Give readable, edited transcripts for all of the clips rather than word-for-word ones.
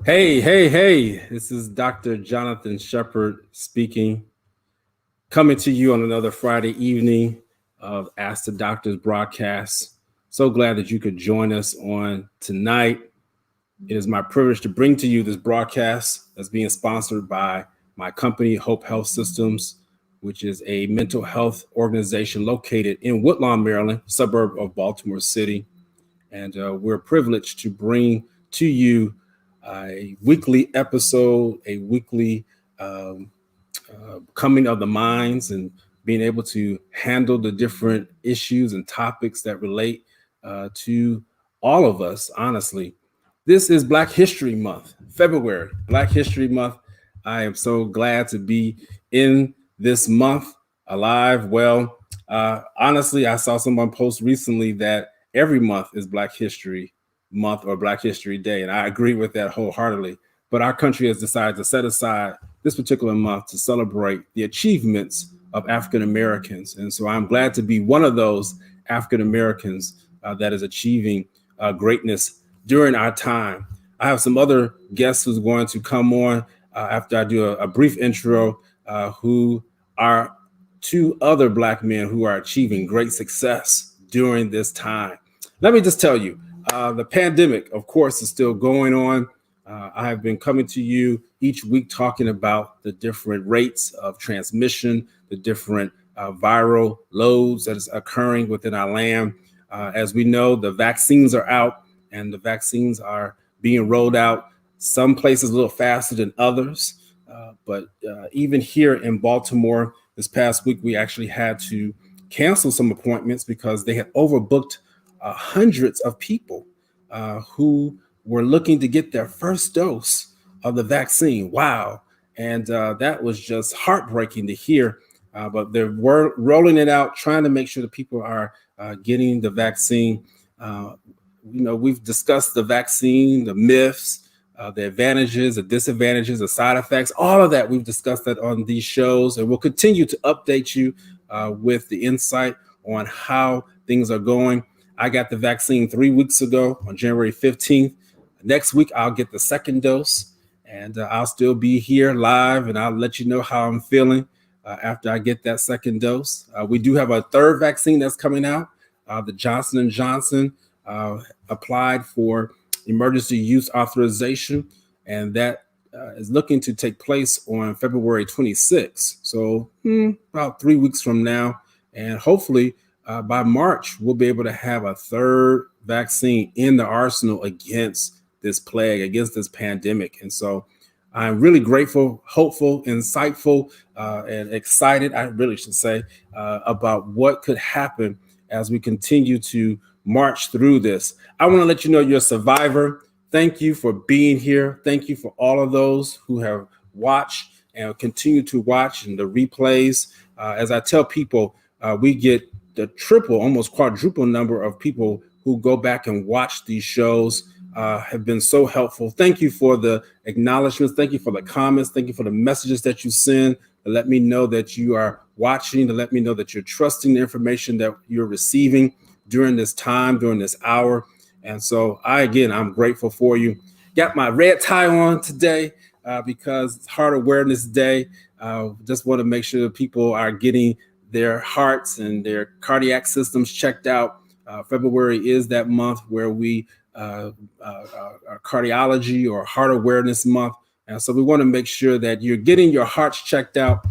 Hey, this is Dr. Jonathan Shepard speaking, coming to you on another Friday evening of Ask the Doctors broadcast. So glad that you could join us on tonight. It is my privilege to bring to you this broadcast that's being sponsored by my company, Hope Health Systems, which is a mental health organization located in Woodlawn, Maryland, suburb of Baltimore City. And we're privileged to bring to you a weekly episode, a weekly coming of the minds, and being able to handle the different issues and topics that relate to all of us, honestly. This is Black History Month, February, Black History Month. I am so glad to be in this month alive. Well, honestly, I saw someone post recently that every month is Black History Month or Black History Day, and I agree with that wholeheartedly. But our country has decided to set aside this particular month to celebrate the achievements of African Americans. And so I'm glad to be one of those African Americans that is achieving greatness during our time. I have some other guests who's going to come on after I do a brief intro, who are two other Black men who are achieving great success during this time. Let me just tell you, the pandemic, of course, is still going on. I have been coming to you each week talking about the different rates of transmission, the different viral loads that is occurring within our land. As we know, the vaccines are out and the vaccines are being rolled out, some places a little faster than others. But even here in Baltimore, this past week, we actually had to cancel some appointments because they had overbooked hundreds of people who were looking to get their first dose of the vaccine. Wow. And that was just heartbreaking to hear. But they're rolling it out, trying to make sure that people are getting the vaccine. We've discussed the vaccine, the myths, the advantages, the disadvantages, the side effects, all of that. We've discussed that on these shows, and we'll continue to update you with the insight on how things are going. I got the vaccine 3 weeks ago on January 15th. Next week, I'll get the second dose, and I'll still be here live, and I'll let you know how I'm feeling after I get that second dose. We do have a third vaccine that's coming out. The Johnson & Johnson applied for emergency use authorization, and that is looking to take place on February 26th. So about 3 weeks from now, and hopefully by March, we'll be able to have a third vaccine in the arsenal against this plague, against this pandemic. And so I'm really grateful, hopeful, insightful, and excited, I really should say, about what could happen as we continue to march through this. I want to let you know you're a survivor. Thank you for being here. Thank you for all of those who have watched and continue to watch and the replays. As I tell people, we get the triple, almost quadruple number of people who go back and watch these shows. Have been so helpful. Thank you for the acknowledgments. Thank you for the comments. Thank you for the messages that you send to let me know that you are watching, to let me know that you're trusting the information that you're receiving during this time, during this hour. And so I'm grateful for you. Got my red tie on today because it's Heart Awareness Day. Just want to make sure that people are getting their hearts and their cardiac systems checked out. February is that month where we cardiology or heart awareness month. And so we want to make sure that you're getting your hearts checked out.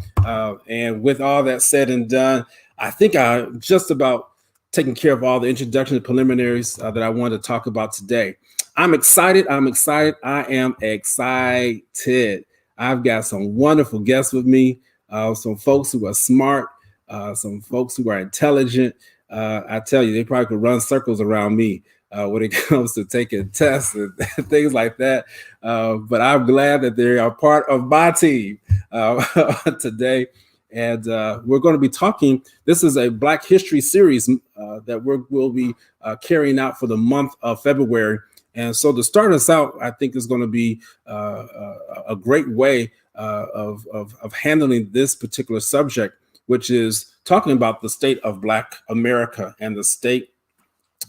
And with all that said and done, I think I just about taken care of all the introduction and preliminaries that I wanted to talk about today. I'm excited. I am excited. I've got some wonderful guests with me, some folks who are smart, some folks who are intelligent. I tell you, they probably could run circles around me when it comes to taking tests and things like that. But I'm glad that they are part of my team today. And we're going to be talking. This is a Black History series that we'll be carrying out for the month of February. And so to start us out, I think is going to be a great way of handling this particular subject, which is talking about the state of Black America and the state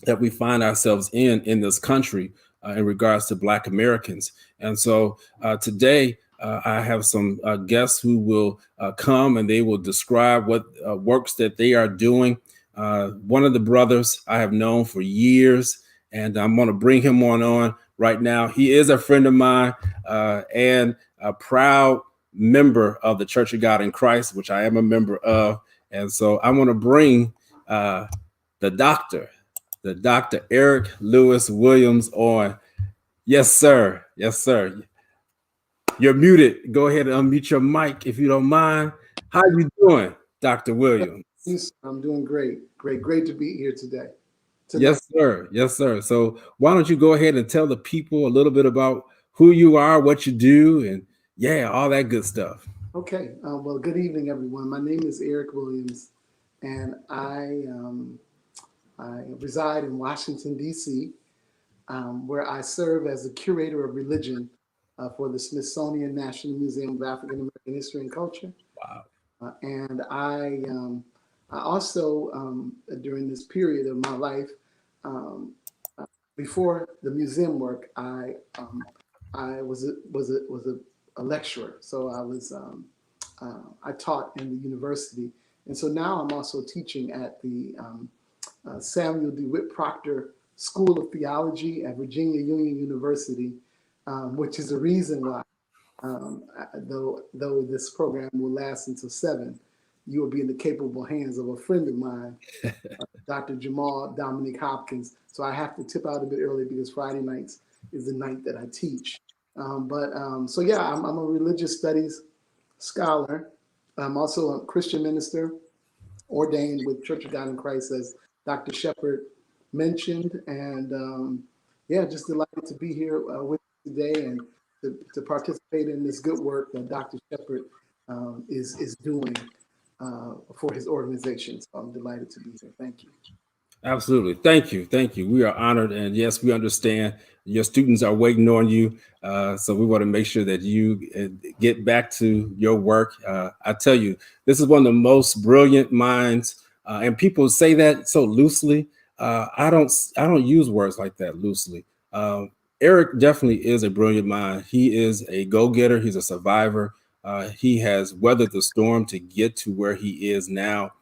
that we find ourselves in this country. in regards to Black Americans. And so today I have some guests who will come and they will describe what works that they are doing. One of the brothers I have known for years, and I'm going to bring him on right now. He is a friend of mine and a proud member of the Church of God in Christ, which I am a member of. And so I want to bring the doctor Eric Lewis Williams on. Yes, sir. Yes, sir. You're muted. Go ahead and unmute your mic if you don't mind. How you doing, Dr. Williams? I'm doing great. Great to be here today. Yes, sir. Yes, sir. So why don't you go ahead and tell the people a little bit about who you are, what you do, and yeah, all that good stuff. Okay. Well, good evening, everyone. My name is Eric Williams, and I reside in Washington, D.C., where I serve as the curator of religion for the Smithsonian National Museum of African American History and Culture. Wow. And I also, during this period of my life, before the museum work, I was a lecturer. So I taught in the university, and so now I'm also teaching at the Samuel DeWitt Proctor School of Theology at Virginia Union University, which is the reason why, though this program will last until 7, you will be in the capable hands of a friend of mine, Dr. Jamal Dominic Hopkins. So I have to tip out a bit early because Friday nights is the night that I teach. I'm a religious studies scholar. I'm also a Christian minister, ordained with Church of God in Christ, as Dr. Shepard mentioned. And just delighted to be here with you today and to participate in this good work that Dr. Shepard is doing for his organization. So I'm delighted to be here. Thank you. Absolutely. Thank you. Thank you. We are honored. And yes, we understand your students are waiting on you. So we want to make sure that you get back to your work. I tell you, this is one of the most brilliant minds. And people say that so loosely. I don't use words like that loosely. Eric definitely is a brilliant mind. He is a go-getter. He's a survivor. He has weathered the storm to get to where he is now.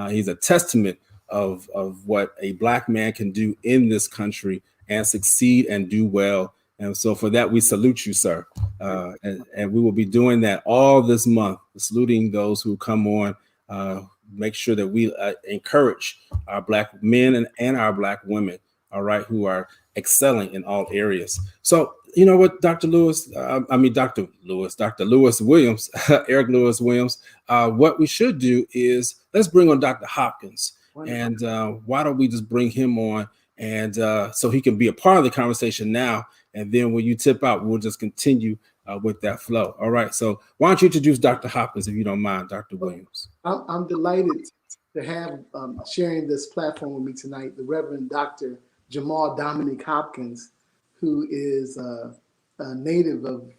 He's a testament of what a Black man can do in this country and succeed and do well. And so for that, we salute you, sir. And we will be doing that all this month, saluting those who come on, make sure that we encourage our Black men and our Black women, all right, who are excelling in all areas. So, you know what, Dr. Lewis Williams, Eric Lewis Williams, what we should do is let's bring on Dr. Hopkins. And why don't we just bring him on, and so he can be a part of the conversation now. And then when you tip out, we'll just continue with that flow. All right. So why don't you introduce Dr. Hopkins, if you don't mind, Dr. Williams? I'm delighted to have sharing this platform with me tonight, the Reverend Dr. Jamal Dominic Hopkins, who is a native of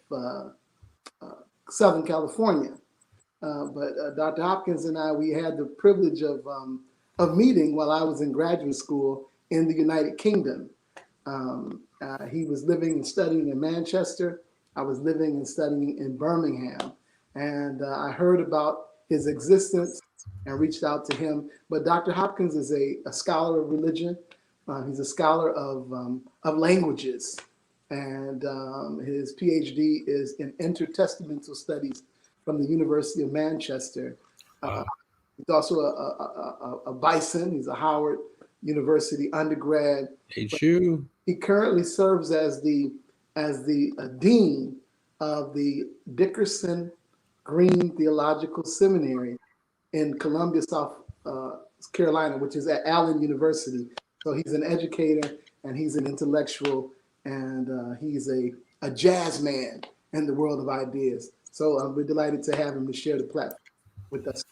Southern California. But Dr. Hopkins and I, we had the privilege of meeting while I was in graduate school in the United Kingdom. He was living and studying in Manchester. I was living and studying in Birmingham. And I heard about his existence and reached out to him. But Dr. Hopkins is a scholar of religion. He's a scholar of languages. And his PhD is in intertestamental studies from the University of Manchester. He's also a Bison. He's a Howard University undergrad. He currently serves as the dean of the Dickerson Green Theological Seminary in Columbia, South Carolina, which is at Allen University. So he's an educator and he's an intellectual, and he's a jazz man in the world of ideas. So we're delighted to have him to share the platform with us.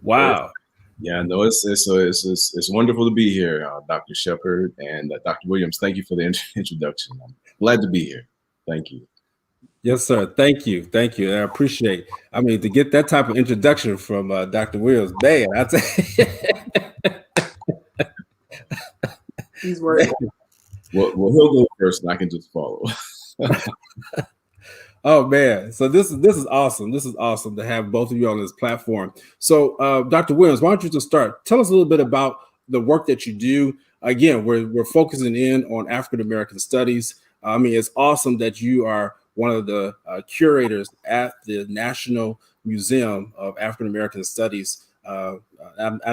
Wow. Yeah, no, it's wonderful to be here, Dr. Shepard and Dr. Williams. Thank you for the introduction. I'm glad to be here. Thank you. Yes, sir. Thank you. Thank you. I appreciate. I mean, to get that type of introduction from Dr. Williams, man, he's working. Well, he'll go first, and I can just follow. Oh man, so this is awesome. This is awesome to have both of you on this platform. So, Dr. Williams, why don't you just start? Tell us a little bit about the work that you do. Again, we're focusing in on African American studies. I mean, it's awesome that you are one of the curators at the National Museum of African American Studies. I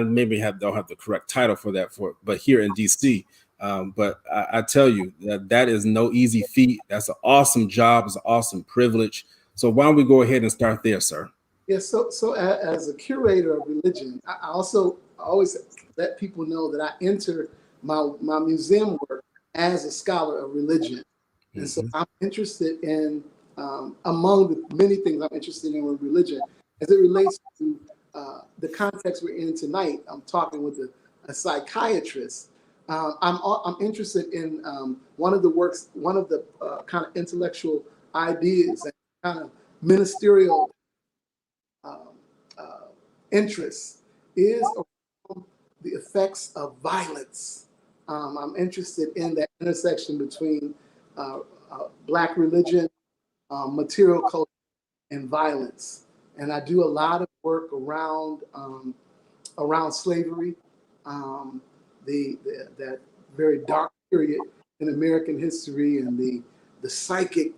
maybe don't have the correct title for that, but here in DC. But I tell you that is no easy feat. That's an awesome job. It's an awesome privilege. So why don't we go ahead and start there, sir? Yes. So as a curator of religion, I always let people know that I enter my museum work as a scholar of religion. And so I'm interested in, among the many things I'm interested in with religion, as it relates to the context we're in tonight. I'm talking with a psychiatrist. I'm interested in one of the kind of intellectual ideas and kind of ministerial interests is around the effects of violence. I'm interested in that intersection between Black religion, material culture, and violence. And I do a lot of work around slavery, that very dark period in American history, and the psychic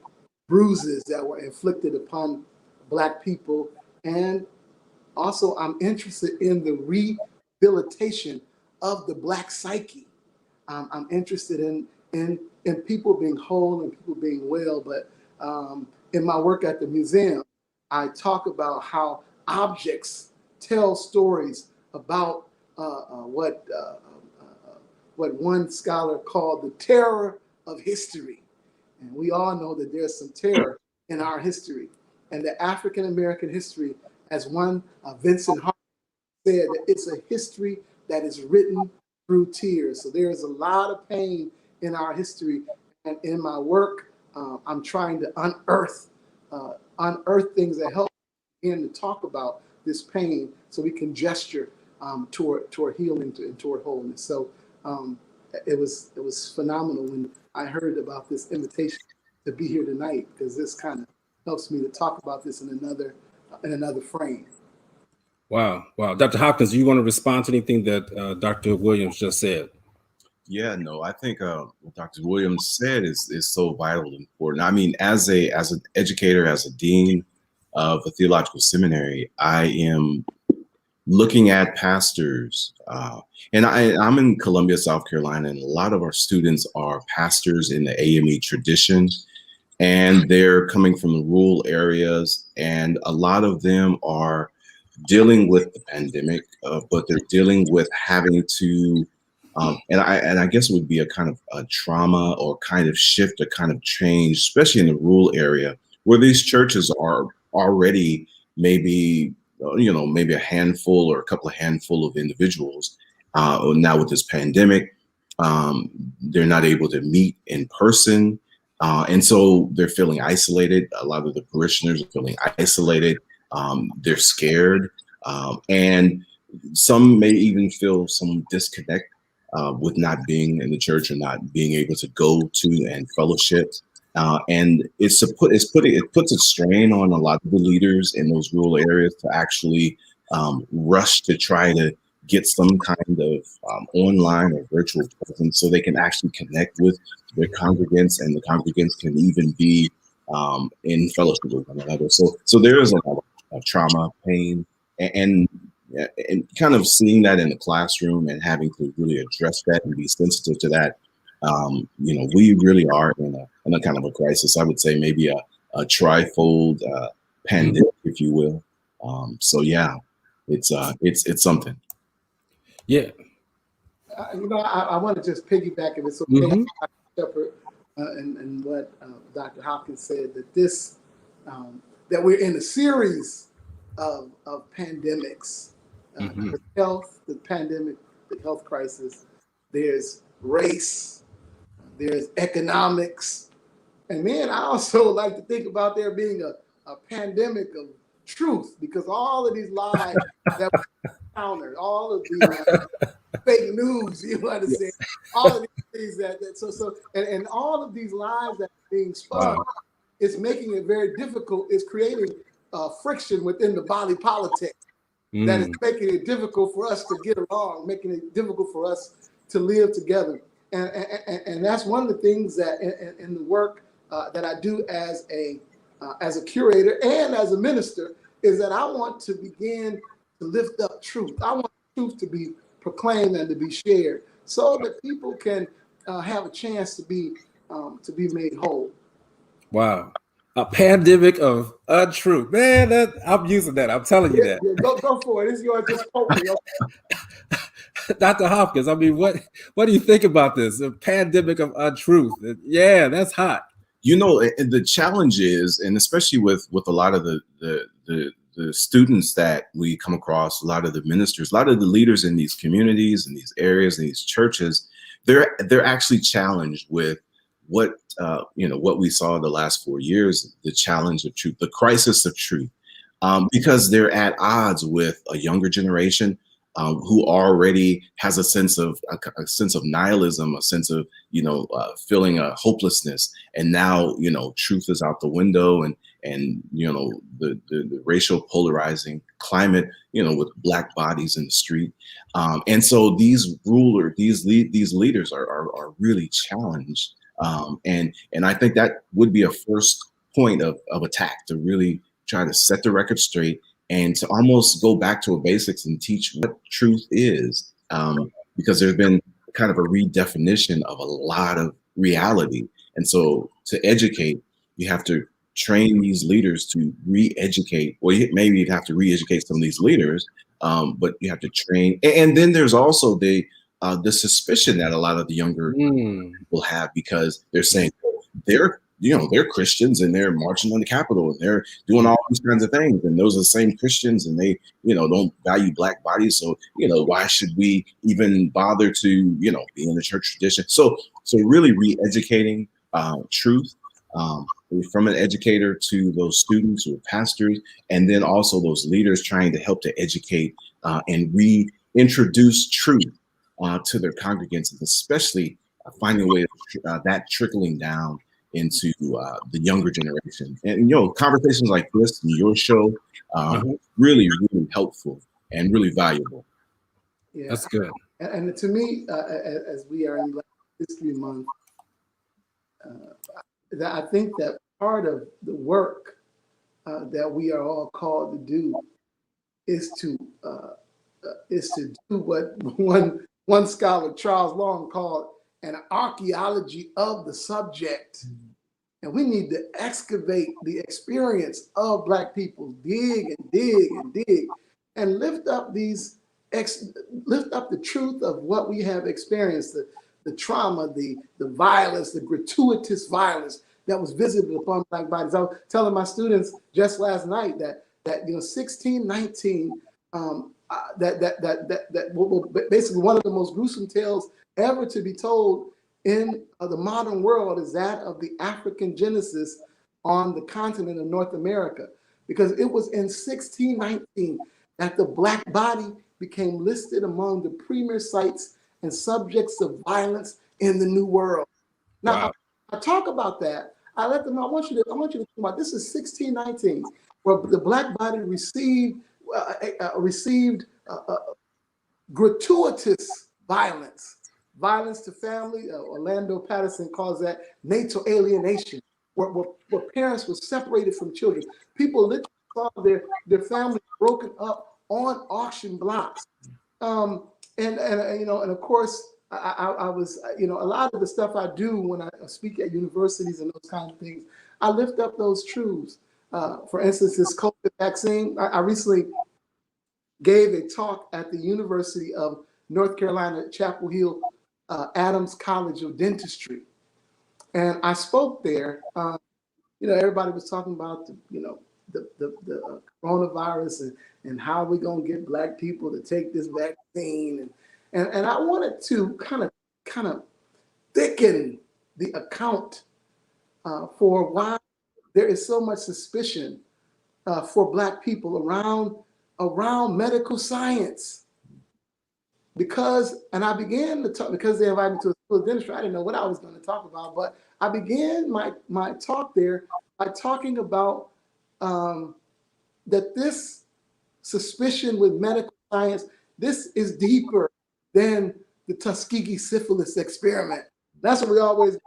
bruises that were inflicted upon Black people. And also, I'm interested in the rehabilitation of the Black psyche. I'm interested in people being whole and people being well. But in my work at the museum, I talk about how objects tell stories about what one scholar called the terror of history. And we all know that there's some terror in our history. And the African American history, as one Vincent Hart said, that it's a history that is written through tears. So there is a lot of pain in our history. And in my work, I'm trying to unearth things that help begin to talk about this pain, so we can gesture toward healing and toward wholeness. So it was phenomenal when I heard about this invitation to be here tonight, because this kind of helps me to talk about this in another frame. Wow. Dr. Hopkins, do you want to respond to anything that Dr. Williams just said? Yeah, no, I think what Dr. Williams said is so vital and important. I mean, as an educator, as a dean of a theological seminary, I am looking at pastors, and I'm in Columbia, South Carolina, and a lot of our students are pastors in the AME tradition, and they're coming from the rural areas, and a lot of them are dealing with the pandemic, but they're dealing with having to, and I guess it would be a kind of a trauma or kind of shift, a kind of change, especially in the rural area where these churches are already maybe maybe a handful or a couple of handful of individuals. Now with this pandemic, they're not able to meet in person, and so they're feeling isolated. A lot of the parishioners are feeling isolated. They're scared, and some may even feel some disconnect with not being in the church or not being able to go to and fellowship. And it puts a strain on a lot of the leaders in those rural areas to actually rush to try to get some kind of online or virtual presence so they can actually connect with their congregants, and the congregants can even be in fellowship with one another. So there is a lot of trauma, pain, and kind of seeing that in the classroom and having to really address that and be sensitive to that. We really are in a kind of a crisis. I would say maybe a trifold pandemic, if you will. So yeah, it's something. Yeah. I want to just piggyback, if it's okay, Shepard, and what Dr. Hopkins said, that that we're in a series of pandemics. There's health, the pandemic, the health crisis. There's race. There's economics. And then I also like to think about there being a pandemic of truth, because all of these lies that we encountered, all of the fake news. You understand? Yes. All of these things and all of these lies that are being spun, Wow. is making it very difficult. It's creating friction within the body politic that is Mm. making it difficult for us to get along, making it difficult for us to live together. And that's one of the things that in the work that I do as a curator and as a minister, is that I want to begin to lift up truth. I want truth to be proclaimed and to be shared, so that people can have a chance to be made whole. Wow. A pandemic of untruth. Man, I'm using that. I'm telling you Yeah, that. yeah, go for it. It's yours. Just quote me. Dr. Hopkins, I mean, what do you think about this? A pandemic of untruth. Yeah, that's hot. You know, and the challenge is, and especially with a lot of the students that we come across, a lot of the ministers, a lot of the leaders in these communities, in these areas, in these churches, they're actually challenged with what what we saw the last 4 years, the challenge of truth, the crisis of truth, because they're at odds with a younger generation who already has a sense of nihilism, a sense of feeling a hopelessness, and now truth is out the window, and the racial polarizing climate, with black bodies in the street, and so these leaders are really challenged, and I think that would be a first point of attack, to really try to set the record straight and to almost go back to a basics and teach what truth is, because there's been kind of a redefinition of a lot of reality. And so to educate, you have to train these leaders to re-educate. Well, maybe you'd have to re-educate some of these leaders, but you have to train. And then there's also the suspicion that a lot of the younger Mm. people have, because they're saying they're Christians and they're marching on the Capitol and they're doing all these kinds of things, and those are the same Christians, and they don't value black bodies, so why should we even bother to be in the church tradition? So really re-educating truth, from an educator to those students or pastors, and then also those leaders trying to help to educate and reintroduce truth to their congregants, and especially finding a way of that trickling down into the younger generation. And conversations like this and your show, Mhm. really, really helpful and really valuable. Yeah, That's good. and to me, as we are in Black History Month, that I think that part of the work that we are all called to do is to do what one scholar, Charles Long, called an archaeology of the subject. And we need to excavate the experience of Black people, dig and dig and dig, and lift up the truth of what we have experienced, the trauma, the violence, the gratuitous violence that was visited upon Black bodies. I was telling my students just last night that 1619, basically one of the most gruesome tales ever to be told in the modern world is that of the African genesis on the continent of North America, because it was in 1619 that the Black body became listed among the premier sites and subjects of violence in the New World. Now, Wow. I talk about that. I let them know. I want you to think about this. Is 1619, where the Black body received gratuitous violence to family. Orlando Patterson calls that natal alienation, where parents were separated from children. People literally saw their family broken up on auction blocks. And of course, I was, a lot of the stuff I do when I speak at universities and those kinds of things, I lift up those truths. For instance, this COVID vaccine, I recently gave a talk at the University of North Carolina, Chapel Hill, Adams College of Dentistry. And I spoke there. Everybody was talking about the coronavirus and how we're going to get Black people to take this vaccine. And I wanted to kind of thicken the account for why there is so much suspicion for Black people around medical science. and I began to talk, because they invited me to a school of dentistry, I didn't know what I was going to talk about, but I began my talk there by talking about that this suspicion with medical science, this is deeper than the Tuskegee syphilis experiment. That's what we always,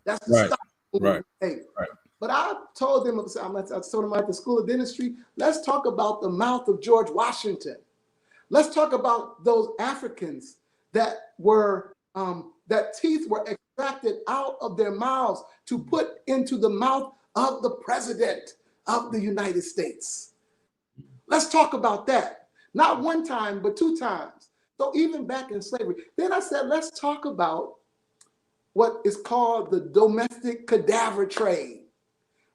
that's the Right. stuff. Right. Hey. Right. But I told them, I told them at the School of Dentistry, let's talk about the mouth of George Washington. Let's talk about those Africans that were, that teeth were extracted out of their mouths to put into the mouth of the president of the United States. Let's talk about that. Not one time, but 2 times. So even back in slavery. Then I said, let's talk about what is called the domestic cadaver trade,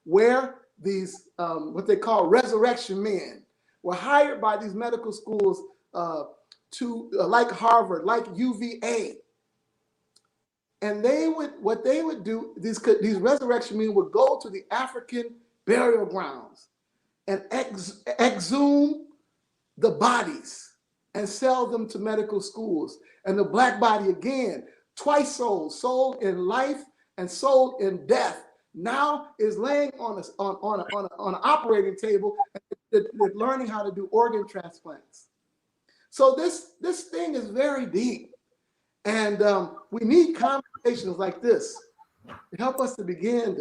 where these, what they call resurrection men, were hired by these medical schools to, like Harvard, like UVA. And what they would do, these resurrection men would go to the African burial grounds and exhume the bodies and sell them to medical schools. And the black body, again, twice sold in life and sold in death, now is laying on an operating table, learning how to do organ transplants. So this thing is very deep, and we need conversations like this to help us to begin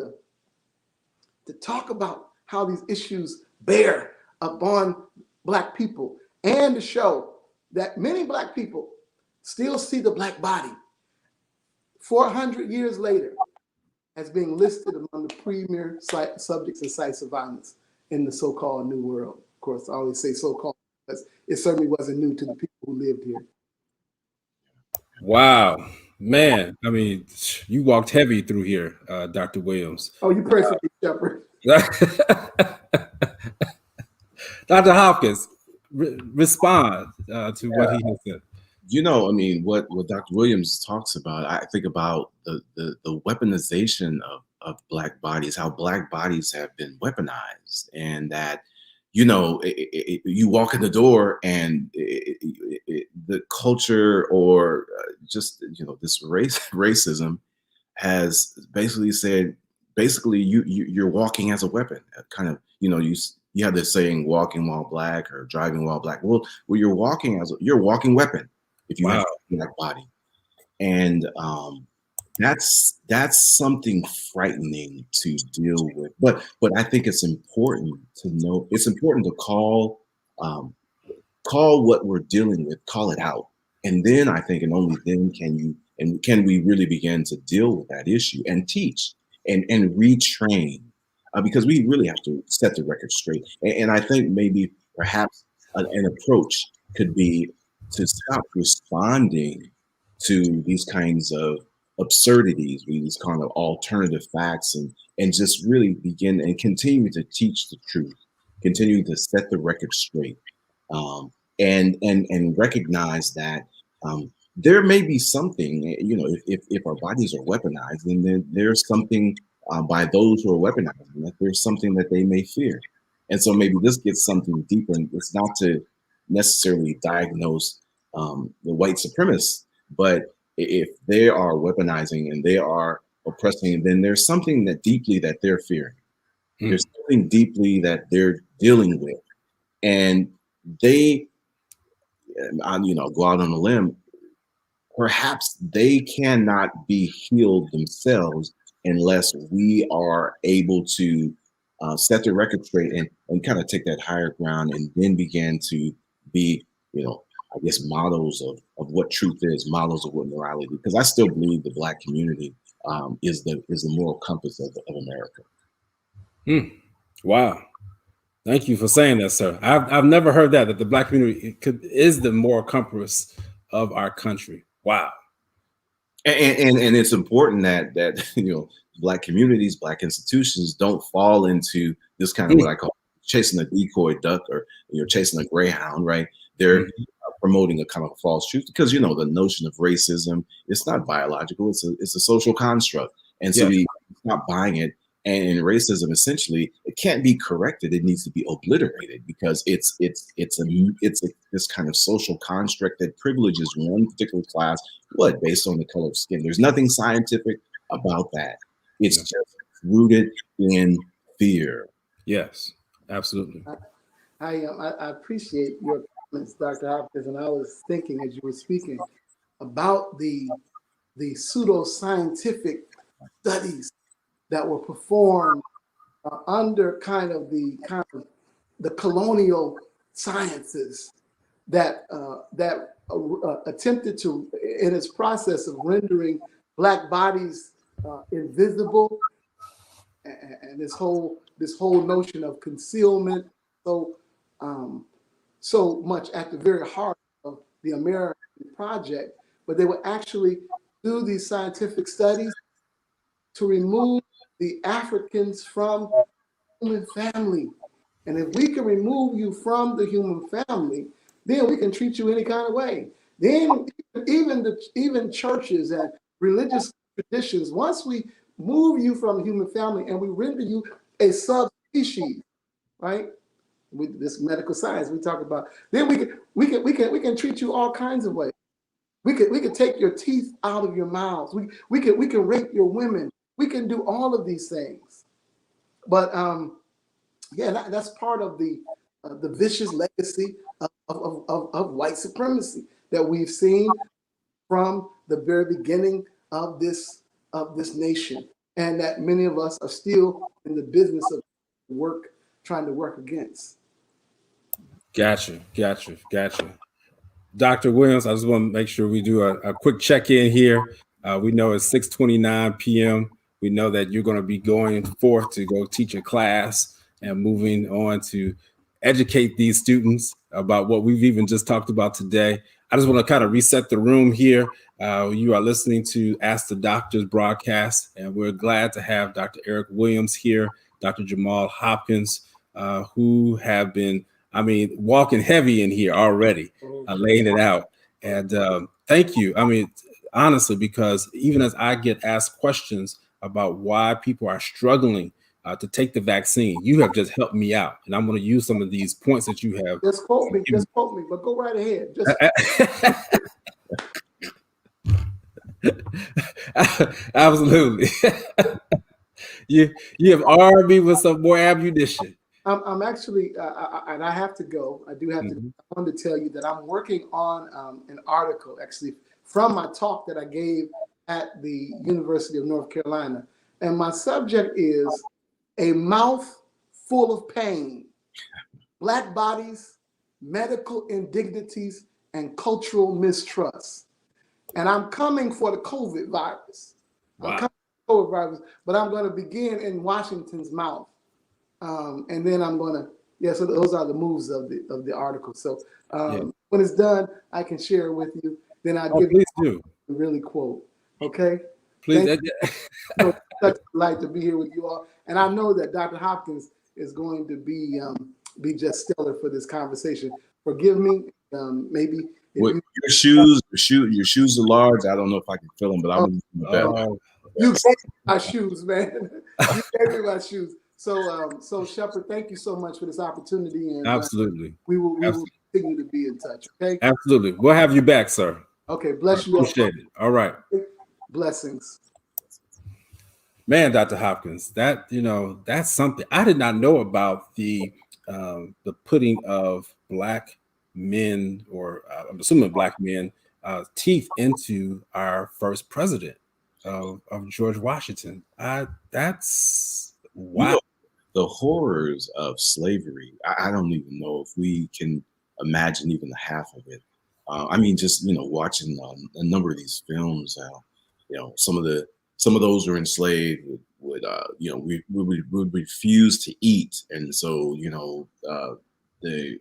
to talk about how these issues bear upon Black people, and to show that many Black people still see the Black body 400 years later as being listed among the premier subjects and sites of violence in the so-called New World. Of course, I always say so-called because it certainly wasn't new to the people who lived here. Wow, man. I mean, you walked heavy through here, Dr. Williams. Oh, you pray for me, Shepherd. Dr. Hopkins, respond to what he has said. You know, I mean, what Dr. Williams talks about, I think about the weaponization of Black bodies, how Black bodies have been weaponized, and that, you know, you walk in the door and the culture, or just, you know, this racism has basically said, basically you're walking as a weapon. Kind of, you know, you have this saying, walking while Black or driving while Black. Well, you're walking you're a walking weapon if you have a Black body. And that's something frightening to deal with. But I think it's important to know, it's important to call what we're dealing with, call it out. And then I think, and only then can we really begin to deal with that issue and teach and retrain, because we really have to set the record straight. And I think maybe perhaps an approach could be to stop responding to these kinds of absurdities, these kind of alternative facts, and just really begin and continue to teach the truth, continue to set the record straight, and recognize that there may be something, you know, if our bodies are weaponized, then there's something by those who are weaponizing that, there's something that they may fear. And so maybe this gets something deeper, and it's not to necessarily diagnose the white supremacists, but if they are weaponizing and they are oppressing, then there's something that deeply that they're fearing. There's something deeply that they're dealing with, and they, you know, go out on a limb. Perhaps they cannot be healed themselves unless we are able to set the record straight and kind of take that higher ground, and then begin to be, you know, I guess, models of what truth is, models of what morality. Because I still believe the Black community is the moral compass of America. Wow, thank you for saying that, sir. I've never heard that the Black community is the moral compass of our country. Wow. And it's important that you know, Black communities, Black institutions don't fall into this kind of what I call chasing a decoy duck, or, you know, chasing a greyhound, right? They're promoting a kind of false truth, because, you know, the notion of racism, it's not biological, it's a social construct. And so we stop buying it. And racism, essentially, it can't be corrected. It needs to be obliterated because it's this kind of social construct that privileges one particular class, based on the color of skin. There's nothing scientific about that. It's Yeah. just rooted in fear. Yes, absolutely. I appreciate your comments, Dr. Hopkins, and I was thinking as you were speaking about the pseudoscientific studies that were performed under the colonial sciences that attempted to, in its process of rendering Black bodies invisible, and this whole notion of concealment, so much at the very heart of the American project. But they would actually do these scientific studies to remove the Africans from the human family. And if we can remove you from the human family, then we can treat you any kind of way. Then even churches and religious traditions, once we move you from the human family and we render you a subspecies, right? With this medical science we talk about, then we can treat you all kinds of ways. We could take your teeth out of your mouths. We can rape your women. We can do all of these things. But yeah, that's part of the vicious legacy of white supremacy that we've seen from the very beginning of this nation, and that many of us are still in the business of trying to work against. Gotcha. Dr. Williams, I just want to make sure we do a quick check-in here. We know it's 6:29 p.m. We know that you're going to be going forth to go teach a class and moving on to educate these students about what we've even just talked about today. I just want to kind of reset the room here. You are listening to Ask the Doctors broadcast, and we're glad to have Dr. Eric Williams here, Dr. Jamal Hopkins, who have been, walking heavy in here already, laying it out. And thank you. Honestly, because even as I get asked questions about why people are struggling to take the vaccine, you have just helped me out. And I'm going to use some of these points that you have. Just quote me, but go right ahead. Absolutely. You have armed me with some more ammunition. I'm actually, and I have to go. I do have to. I wanted to tell you that I'm working on an article, actually, from my talk that I gave at the University of North Carolina. And my subject is A Mouth Full of Pain, Black Bodies, Medical Indignities, and Cultural Mistrust. And I'm coming for the COVID virus. Wow. I'm coming for the COVID virus, but I'm going to begin in Washington's mouth. And then I'm going to, so those are the moves of the article. So when it's done, I can share it with you. Then I'll give you a really quote. Okay? Please. Thank you. So such a delight to be here with you all. And I know that Dr. Hopkins is going to be just stellar for this conversation. Forgive me, maybe. Your shoes are large. I don't know if I can fill them, but I'm you gave me my shoes, man. You gave me my shoes. So Shepard, thank you so much for this opportunity. And absolutely, we will continue to be in touch. Okay. Absolutely, we'll have you back, sir. Okay. Bless you. Appreciate it. All right. Blessings. Man, Dr. Hopkins, that's something I did not know about the putting of Black men, or I'm assuming Black men, teeth into our first president of George Washington. That's wow. The horrors of slavery. I don't even know if we can imagine even the half of it. Just watching a number of these films. Some of those who are enslaved would refuse to eat, and so the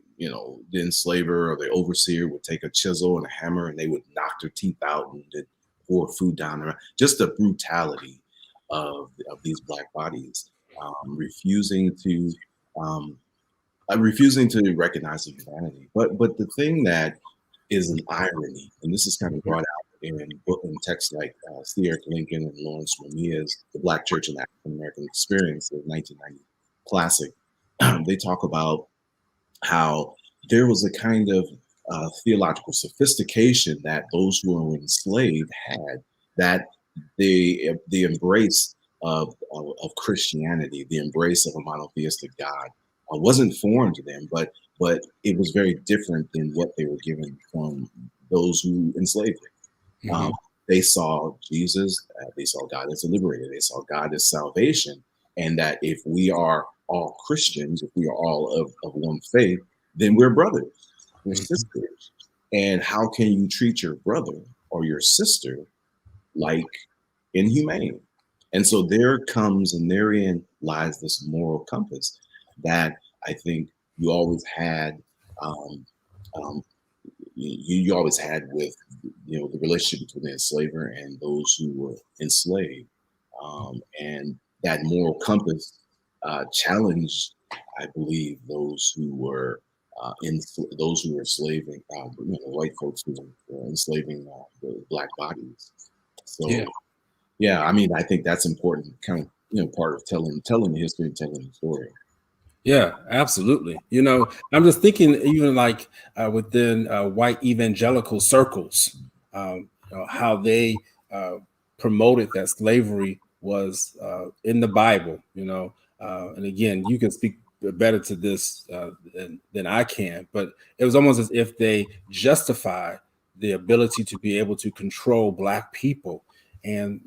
enslaver or the overseer would take a chisel and a hammer and they would knock their teeth out and then pour food down there. Just the brutality of these Black bodies, refusing to recognize the humanity. But the thing that is an irony, and this is kind of brought out in texts like C. Eric Lincoln and Lawrence Mamiya's The Black Church and African American Experience of 1990. classic, they talk about how there was a kind of theological sophistication that those who were enslaved had, that the embrace of Christianity, the embrace of a monotheistic God, wasn't foreign to them, but it was very different than what they were given from those who enslaved them. Hmm. They saw Jesus, they saw God as a liberator, they saw God as salvation, and that if we are all Christians, if we are all of one faith, then we're brothers, we're Hmm. sisters. And how can you treat your brother or your sister like inhumane? And so there comes and therein lies this moral compass that I think you always had. Um, um, you always had with the relationship between the enslaver and those who were enslaved, and that moral compass challenged, I believe, those who were those who were enslaving white folks who were enslaving the black bodies. Yeah. So yeah, I mean, I think that's important, kind of part of telling the history and telling the story. Yeah, absolutely. I'm just thinking, even like within white evangelical circles, how they promoted that slavery was in the Bible. And again, you can speak better to this than I can, but it was almost as if they justified the ability to be able to control Black people. And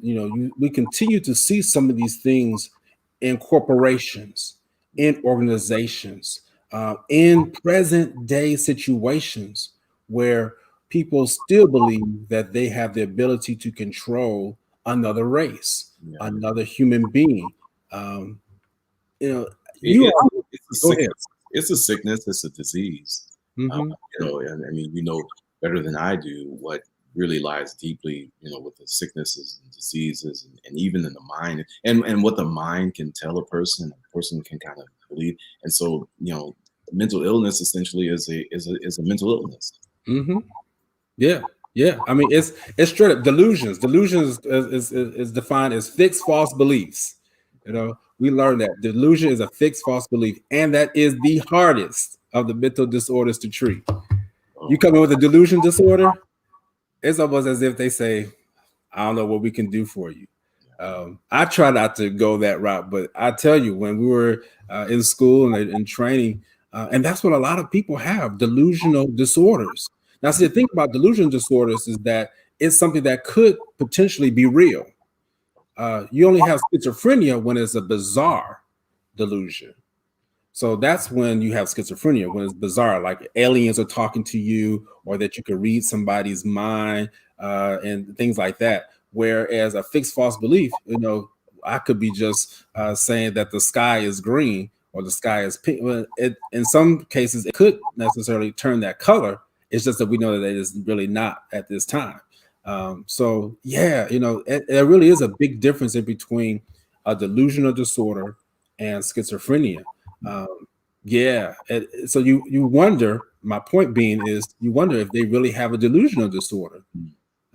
we continue to see some of these things in corporations, in organizations, in present day situations where people still believe that they have the ability to control another race, Yeah, another human being. Um, you know, it, you it, are, it's a go ahead. sickness. It's a sickness. It's a disease. Uh, Hmm. and I mean, you know better than I do what really lies deeply, with the sicknesses and diseases, and even in the mind, and what the mind can tell a person can kind of believe. And so, mental illness essentially is a mental illness. Hmm. Yeah, yeah. I mean, it's straight up delusions. Delusions is defined as fixed false beliefs. We learned that delusion is a fixed false belief, and that is the hardest of the mental disorders to treat. You Oh, come in with a delusion disorder, it's almost as if they say, I don't know what we can do for you. I try not to go that route, but I tell you, when we were in school and in training, and that's what a lot of people have, delusional disorders. Now, see, the thing about delusional disorders is that it's something that could potentially be real. You only have schizophrenia when it's a bizarre delusion. So that's when you have schizophrenia, when it's bizarre, like aliens are talking to you, or that you can read somebody's mind, and things like that. Whereas a fixed false belief, I could be just saying that the sky is green or the sky is pink. Well, in some cases, it could necessarily turn that color. It's just that we know that it is really not at this time. So yeah, there really is a big difference in between a delusional disorder and schizophrenia. Yeah. So you wonder. My point being is, you wonder if they really have a delusional disorder.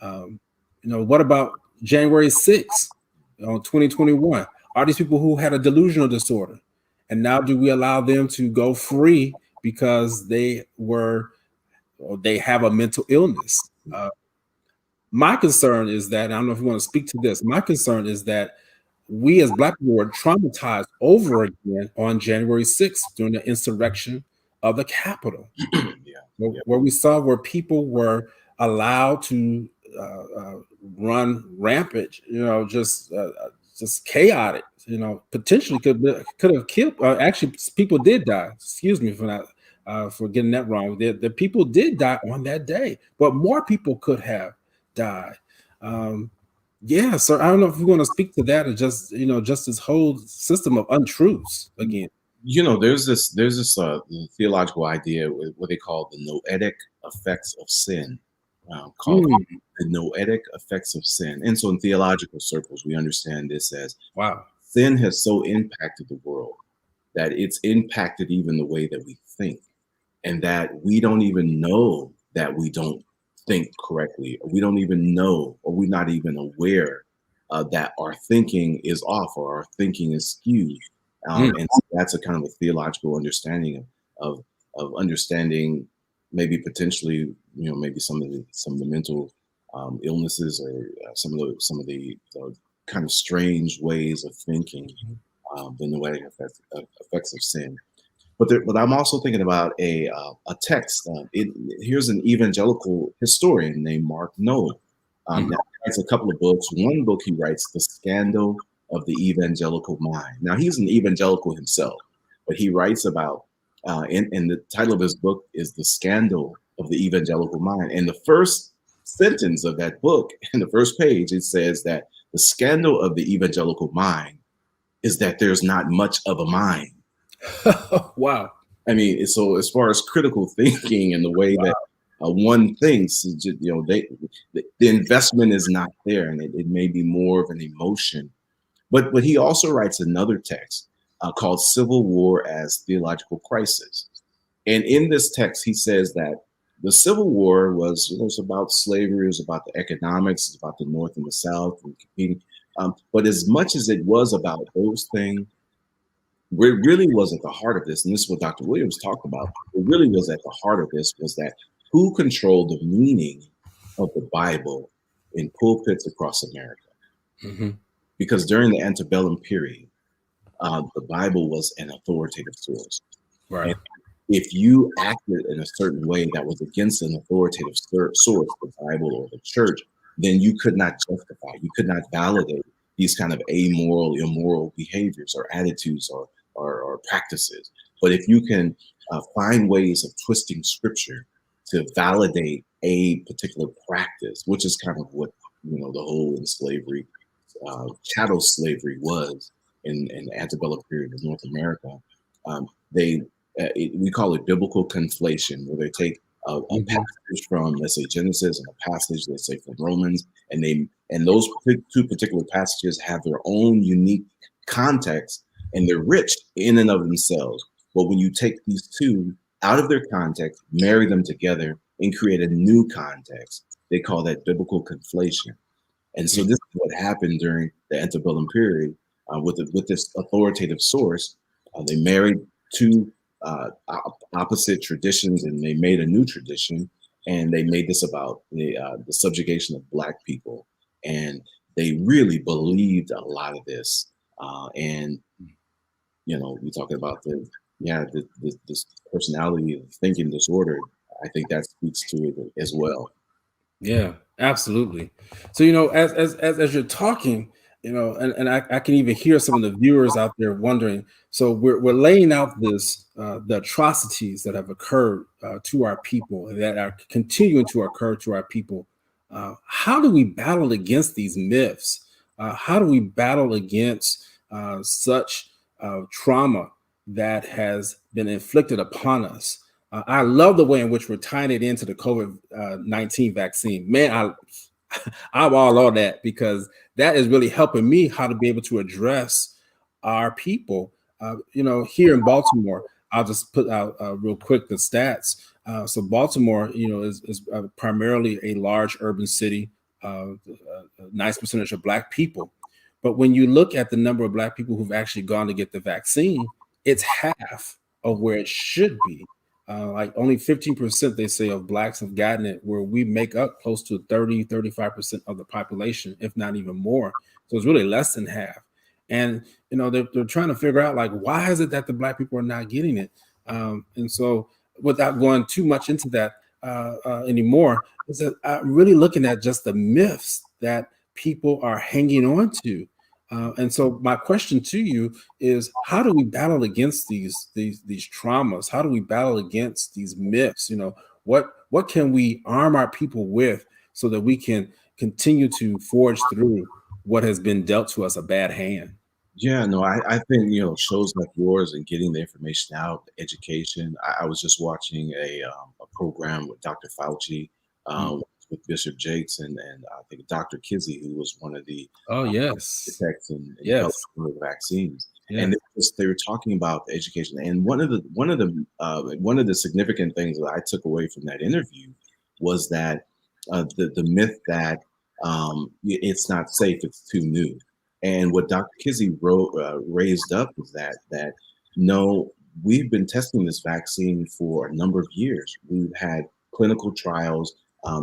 Um, what about January 6th, 2021? Are these people who had a delusional disorder, and now do we allow them to go free because they were, or they have a mental illness? My concern is that, and I don't know if you want to speak to this. My concern is that we as Black people were traumatized over again on January 6th during the insurrection of the Capitol, yeah, where, yeah. where we saw where people were allowed to run rampant, just chaotic, potentially could have killed. Actually, people did die. Excuse me for not for getting that wrong. The people did die on that day, but more people could have died. Um, yeah, so I don't know if you want to speak to that, or just this whole system of untruths again. There's this theological idea, what they call the noetic effects of sin, called Mm, the noetic effects of sin. And so in theological circles, we understand this as wow. sin has so impacted the world that it's impacted even the way that we think, and that we don't even know that we don't think correctly, or we don't even know, or we're not even aware that our thinking is off or our thinking is skewed. And so that's a kind of a theological understanding of understanding maybe potentially, maybe some of the mental illnesses, or some of the kind of strange ways of thinking, in the way it affects of sin. But I'm also thinking about a text. Here's an evangelical historian named Mark Noll. Now he writes a couple of books. One book he writes, "The Scandal of the Evangelical Mind." Now he's an evangelical himself, but he writes about, and the title of his book is "The Scandal of the Evangelical Mind." And the first sentence of that book, in the first page, it says that the scandal of the evangelical mind is that there's not much of a mind. Wow. I mean, so as far as critical thinking and the way that one thinks, the investment is not there, and it may be more of an emotion. But he also writes another text called "Civil War as Theological Crisis," and in this text, he says that the Civil War was, it's about slavery, it was about the economics, it's about the North and the South and competing. But as much as it was about those things, where it really was at the heart of this, and this is what Dr. Williams talked about, what really was at the heart of this was that who controlled the meaning of the Bible in pulpits across America. Mm-hmm. Because during the antebellum period, the Bible was an authoritative source. Right. And if you acted in a certain way that was against an authoritative source, the Bible or the church, then you could not justify, you could not validate these kind of amoral, immoral behaviors or attitudes or practices. But if you can find ways of twisting scripture to validate a particular practice, which is kind of what the whole in slavery, chattel slavery was in the antebellum period of North America, we call it biblical conflation, where they take a passage from, let's say, Genesis, and a passage, let's say, from Romans, and those two particular passages have their own unique context, and they're rich in and of themselves. But when you take these two out of their context, marry them together, and create a new context, they call that biblical conflation. And so this is what happened during the antebellum period with this authoritative source. They married two opposite traditions, and they made a new tradition, and they made this about the subjugation of Black people, and they really believed a lot of this. And we're talking about this personality of thinking disorder. I think that speaks to it as well. Yeah, absolutely. So, as you're talking, and I can even hear some of the viewers out there wondering. So we're laying out the atrocities that have occurred to our people, and that are continuing to occur to our people. How do we battle against these myths? How do we battle against such trauma that has been inflicted upon us? I love the way in which we're tying it into the COVID-19 vaccine. Man, I'm all on that, because that is really helping me how to be able to address our people. Here in Baltimore, I'll just put out real quick the stats. So Baltimore, is primarily a large urban city, a nice percentage of Black people. But when you look at the number of Black people who've actually gone to get the vaccine, it's half of where it should be. Like only 15%, they say, of Blacks have gotten it, where we make up close to 35% of the population, if not even more. So it's really less than half. And, they're trying to figure out, like, why is it that the Black people are not getting it? And so without going too much into that anymore, is that I'm really looking at just the myths that people are hanging on to. And so my question to you is, how do we battle against these traumas? How do we battle against these myths? What can we arm our people with so that we can continue to forge through what has been dealt to us a bad hand? Yeah, no, I think, shows like yours and getting the information out, education. I was just watching a program with Dr. Fauci, with Bishop Jakes, and I think Dr. Kizzy, who was one of the yes, architects and yes, developers of vaccines. yeah. And they were talking about the education. And one of the significant things that I took away from that interview was that the myth that it's not safe, it's too new. And what Dr. Kizzy raised up is that no, we've been testing this vaccine for a number of years. We've had clinical trials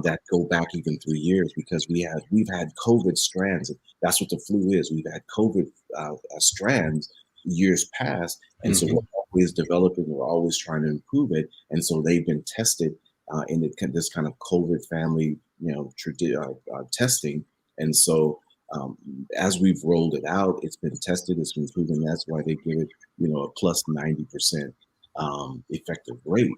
that go back even 3 years because we've had COVID strands. That's what the flu is. We've had COVID strands years past, and so we're always developing. We're always trying to improve it, and so they've been tested this kind of COVID family, testing, and so um, as we've rolled it out, it's been tested, it's been proven. That's why they give it, a plus 90% effective rate.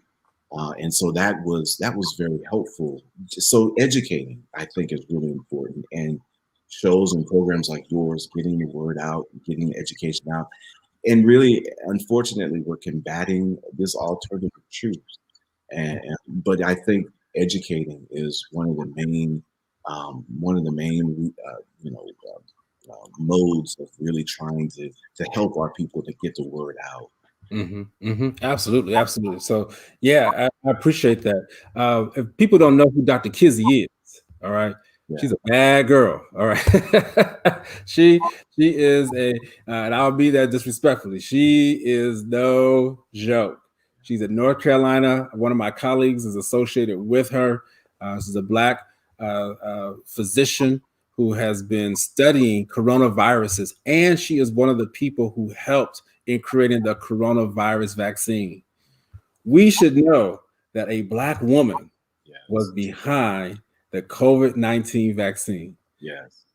And so that was very helpful. So educating, I think, is really important, and shows and programs like yours, getting the word out, getting the education out, and really, unfortunately, we're combating this alternative truth. But I think educating is one of the main modes of really trying to help our people to get the word out. Absolutely, absolutely. So, yeah, I appreciate that. If people don't know who Dr. Kizzy is, all right, Yeah. she's a bad girl. All right, she is and I'll be that disrespectfully. She is no joke. She's at North Carolina. One of my colleagues is associated with her. She's a Black physician who has been studying coronaviruses, and she is one of the people who helped in creating the coronavirus vaccine. We should know that a Black woman was Yes. behind the COVID-19 vaccine. Yes.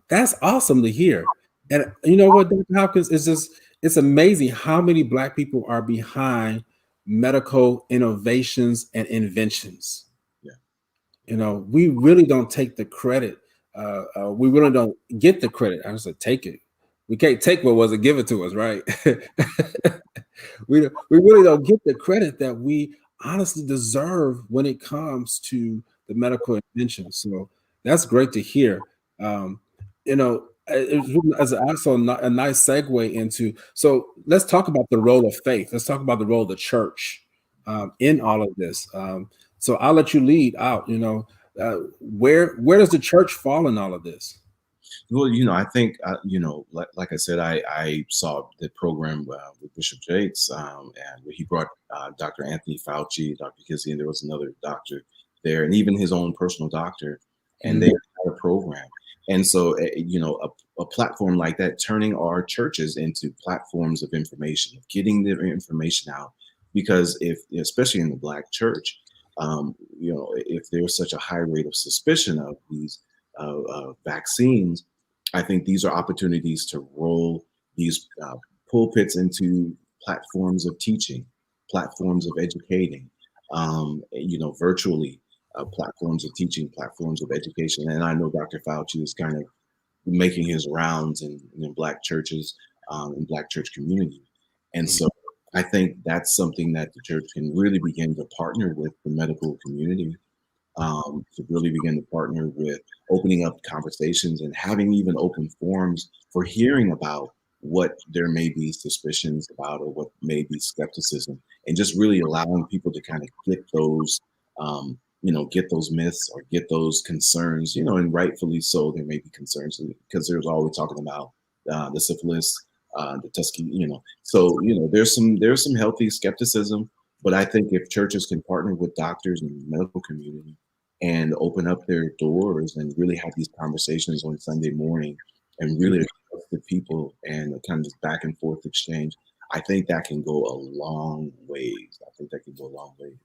That's awesome to hear. And you know what, Dr. Hopkins, it's amazing how many Black people are behind medical innovations and inventions. We really don't take the credit. We really don't get the credit. I was like, take it. We can't take what wasn't given to us, right? we really don't get the credit that we honestly deserve when it comes to the medical invention. So that's great to hear. As also a nice segue into. So let's talk about the role of faith. Let's talk about the role of the church in all of this. So I'll let you lead out. Where does the church fall in all of this? Well, I think, like I said, I saw the program with Bishop Jakes, and he brought Dr. Anthony Fauci, Dr. Kizzy, and there was another doctor there, and even his own personal doctor, and they had a program. And so, a platform like that, turning our churches into platforms of information, of getting the information out, because especially in the Black church, if there was such a high rate of suspicion of these vaccines, I think these are opportunities to roll these pulpits into platforms of teaching, platforms of educating, virtually, platforms of teaching, platforms of education. And I know Dr. Fauci is kind of making his rounds in Black churches, in Black church community. And so I think that's something that the church can really begin to partner with the medical community, to really begin to partner with opening up conversations and having even open forums for hearing about what there may be suspicions about or what may be skepticism, and just really allowing people to kind of get those, get those myths or get those concerns, and rightfully so, there may be concerns because there's always talking about the syphilis, the Tuskegee, so, there's some healthy skepticism. But I think if churches can partner with doctors and the medical community and open up their doors and really have these conversations on Sunday morning and really address the people and kind of this back and forth exchange, I think that can go a long ways. I think that can go a long ways.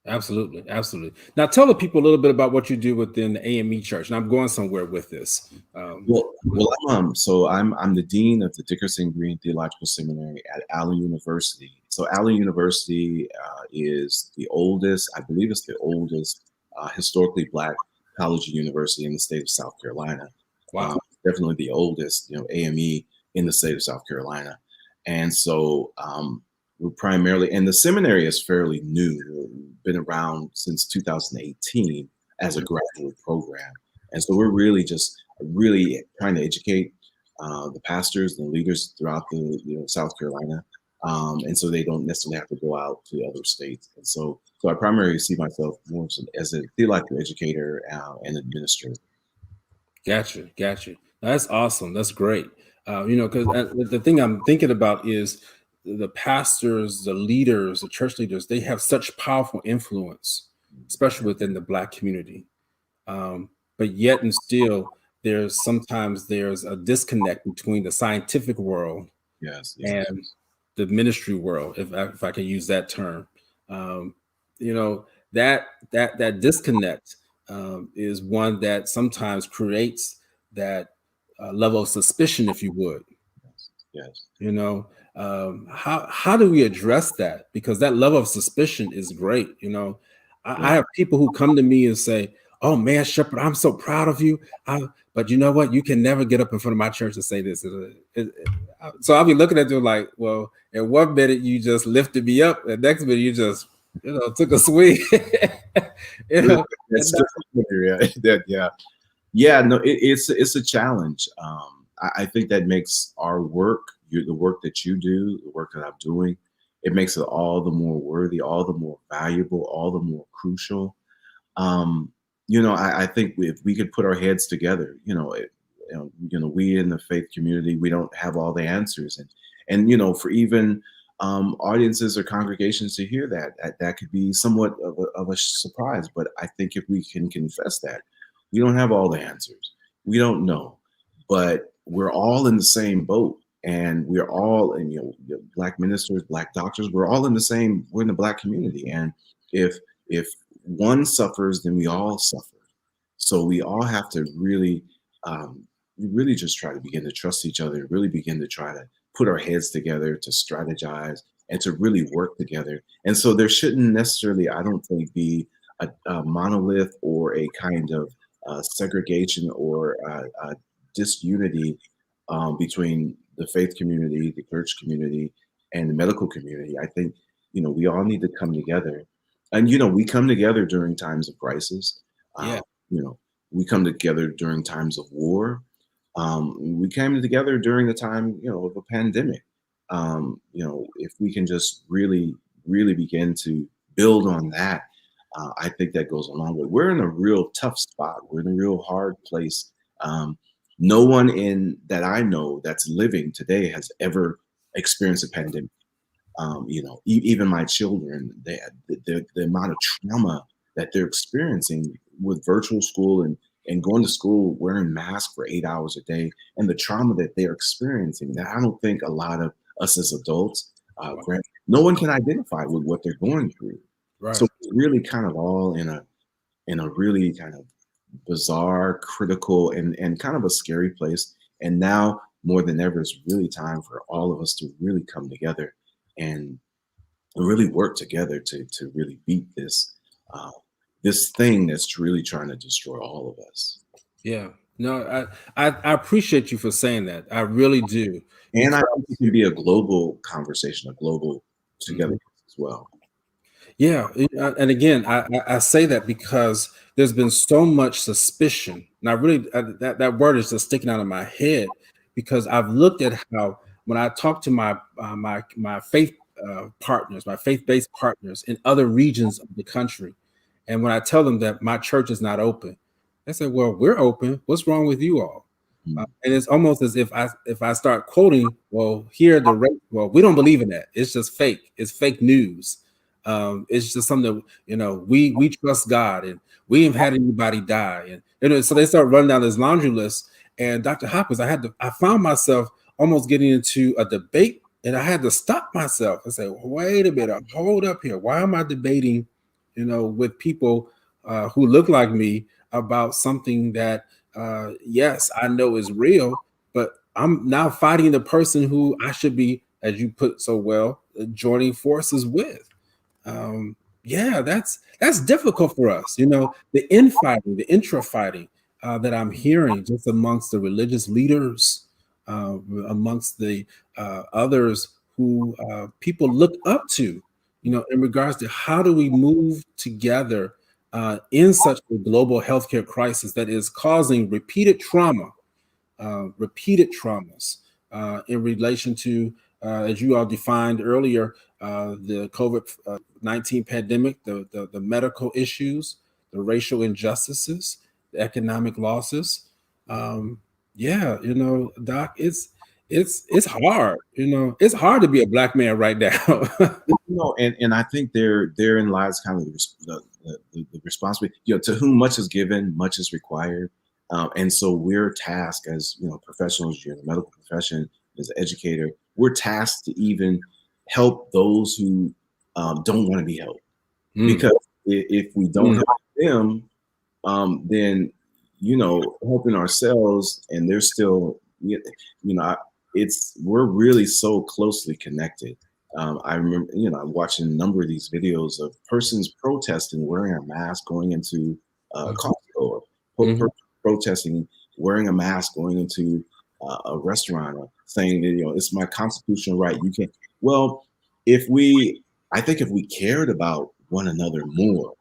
Absolutely, absolutely. Now, tell the people a little bit about what you do within the AME Church, and I'm going somewhere with this. I'm the dean of the Dickerson Green Theological Seminary at Allen University. So Allen University is the oldest, I believe it's the oldest historically Black college university in the state of South Carolina. Wow. Definitely the oldest, AME in the state of South Carolina. And so we're primarily, and the seminary is fairly new, been around since 2018 as a graduate program. And so we're really trying to educate the pastors and leaders throughout the South Carolina. And so they don't necessarily have to go out to other states. And so I primarily see myself more as a theological educator and administrator. Gotcha. That's awesome. That's great. Because the thing I'm thinking about is the pastors, the leaders, the church leaders, they have such powerful influence, especially within the Black community. But yet and still, there's a disconnect between the scientific world Yes, yes, and the ministry world, if I can use that term. Um, you know that disconnect is one that sometimes creates that level of suspicion, if you would. yes, yes. You know, how do we address that? Because that level of suspicion is great. I Yeah. have people who come to me and say, "Oh man, Shepherd, I'm so proud of you." But you know what? You can never get up in front of my church and say this. So I'll be looking at them like, well, in one minute you just lifted me up, the next minute you just, took a swing. you know, and That's yeah, that, yeah, yeah. No, it's a challenge. I think that makes our work, the work that you do, the work that I'm doing, it makes it all the more worthy, all the more valuable, all the more crucial. Um, I think if we could put our heads together, we in the faith community, we don't have all the answers, and for even audiences or congregations to hear that could be somewhat of a surprise. But I think if we can confess that we don't have all the answers, we don't know, but we're all in the same boat, and we're all, and Black ministers, Black doctors, we're in the Black community, and if one suffers, then we all suffer. So we all have to really just try to begin to trust each other, really begin to try to put our heads together, to strategize, and to really work together. And so there shouldn't necessarily, I don't think, be a monolith or a kind of segregation or disunity between the faith community, the church community, and the medical community. I think we all need to come together, and we come together during times of crisis. yeah, You know, we come together during times of war. We came together during the time of a pandemic. If we can just really, really begin to build on that, I think that goes a long way. We're in a real tough spot. We're in a real hard place. Um, no one in that I know that's living today has ever experienced a pandemic. Even my children, the amount of trauma that they're experiencing with virtual school and going to school wearing masks for 8 hours a day, and the trauma that they're experiencing, that I don't think a lot of us as adults, no one can identify with what they're going through. So right. it's really kind of all in a really kind of bizarre, critical, and kind of a scary place. And now more than ever, it's really time for all of us to really come together and really work together to really beat uh, this thing that's really trying to destroy all of us. Yeah. No, I appreciate you for saying that. I really do. And I think it Because can be a global conversation, a global together Mhm. as well. Yeah, and again, I say that because there's been so much suspicion, and I really that word is just sticking out of my head because I've looked at how when I talk to my faith partners, my faith-based partners in other regions of the country, and when I tell them that my church is not open, they say, "Well, we're open. What's wrong with you all?" Mm. And it's almost as if I start quoting, "Well, here the rate. Well, we don't believe in that. It's just fake. It's fake news." It's just something that we trust God, and we ain't had anybody die, and so they start running down this laundry list. And Dr. Hopkins, I found myself almost getting into a debate, and I had to stop myself and say, wait a minute, hold up here. Why am I debating, with people who look like me about something that, yes, I know is real, but I'm now fighting the person who I should be, as you put so well, joining forces with. um, yeah, that's difficult for us. The infighting, the intra fighting that I'm hearing just amongst the religious leaders, amongst the others who people look up to, in regards to how do we move together in such a global healthcare crisis that is causing repeated traumas in relation to, as you all defined earlier, the COVID-19 pandemic, the medical issues, the racial injustices, the economic losses. Um, Yeah, Doc, it's hard. It's hard to be a black man right now. And I think therein lies kind of the responsibility. To whom much is given, much is required, and so we're tasked as professionals. You're in the medical profession, as an educator, we're tasked to even help those who don't want to be helped. Mm, Because if we don't help them, then helping ourselves, and they're still we're really so closely connected. I remember I'm watching a number of these videos of persons protesting wearing a mask going into Costco, or mhm. protesting wearing a mask going into a restaurant, or saying that it's my constitutional right, you can't. Well, I think if we cared about one another more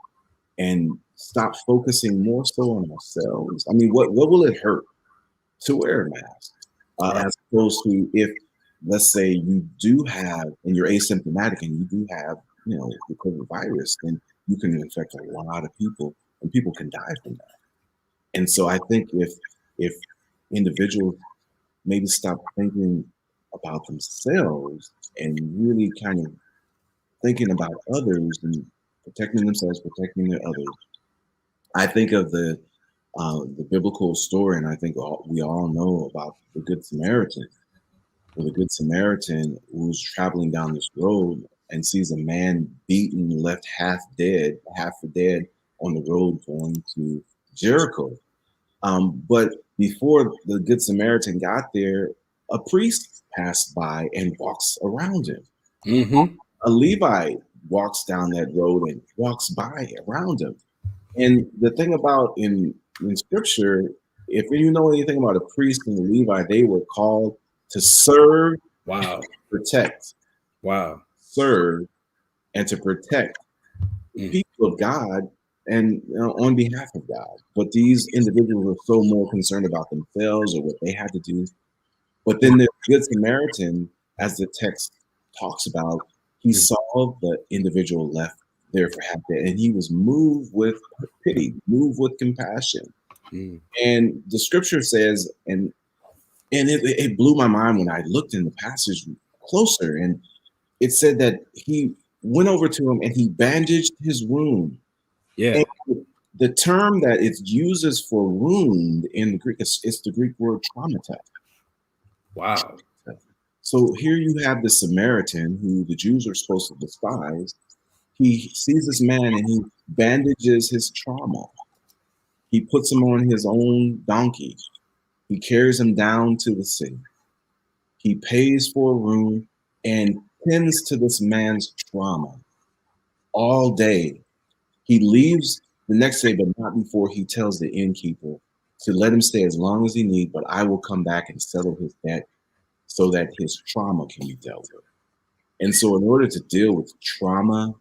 and stop focusing more so on ourselves. I mean, what will it hurt to wear a mask? Right. As opposed to, if, let's say, you do have, and you're asymptomatic, and you do have, the COVID virus, then you can infect a lot of people, and people can die from that. And so I think if individuals maybe stop thinking about themselves and really kind of thinking about others and protecting themselves, protecting their others, I think of the biblical story, and I think we all know about the Good Samaritan. Where the Good Samaritan, who's traveling down this road and sees a man beaten, left half for dead on the road going to Jericho. But before the Good Samaritan got there, a priest passed by and walks around him. Mm-hmm. A Levite walks down that road and walks by around him. And the thing about in scripture, if you know anything about a priest and a Levi, they were called to serve, Wow. protect, Wow. serve, and to protect the Mm. people of God, and on behalf of God. But these individuals were so more concerned about themselves or what they had to do. But then the Good Samaritan, as the text talks about, he Mm. saw the individual left there for half dead, and he was moved with pity, moved with compassion. Mm. And the scripture says, and it blew my mind when I looked in the passage closer, and it said that he went over to him and he bandaged his wound. Yeah. And the term that it uses for wound in the Greek, it's the Greek word traumata. Wow. So here you have the Samaritan, who the Jews are supposed to despise. He sees this man and he bandages his trauma. He puts him on his own donkey. He carries him down to the city. He pays for a room and tends to this man's trauma all day. He leaves the next day, but not before he tells the innkeeper to let him stay as long as he needs, but I will come back and settle his debt so that his trauma can be dealt with. And so in order to deal with trauma,